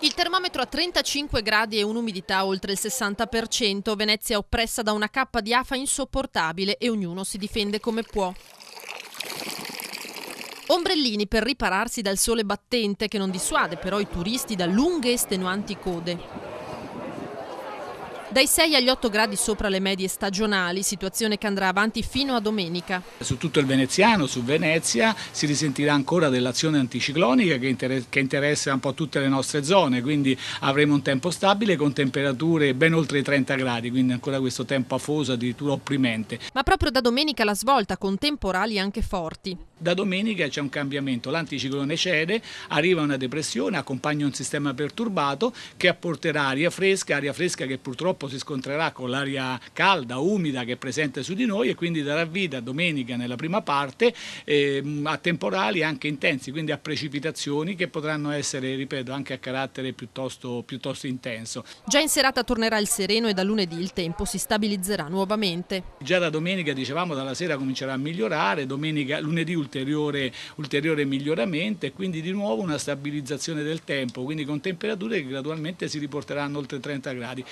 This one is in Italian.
Il termometro a 35 gradi e un'umidità oltre il 60%, Venezia è oppressa da una cappa di afa insopportabile e ognuno si difende come può. Ombrellini per ripararsi dal sole battente che non dissuade però i turisti da lunghe e estenuanti code. Dai 6 agli 8 gradi sopra le medie stagionali, situazione che andrà avanti fino a domenica. Su tutto il veneziano, su Venezia, si risentirà ancora dell'azione anticiclonica che interessa un po' tutte le nostre zone, quindi avremo un tempo stabile con temperature ben oltre i 30 gradi, quindi ancora questo tempo afoso, addirittura opprimente. Ma proprio da domenica la svolta con temporali anche forti. Da domenica c'è un cambiamento, l'anticiclone cede, arriva una depressione, accompagna un sistema perturbato che apporterà aria fresca che purtroppo si scontrerà con l'aria calda, umida che è presente su di noi e quindi darà vita domenica nella prima parte a temporali anche intensi, quindi a precipitazioni che potranno essere, ripeto, anche a carattere piuttosto intenso. Già in serata tornerà il sereno e da lunedì il tempo si stabilizzerà nuovamente. Già da domenica, dicevamo, dalla sera comincerà a migliorare, lunedì ulteriore miglioramento e quindi di nuovo una stabilizzazione del tempo, quindi con temperature che gradualmente si riporteranno oltre 30 gradi.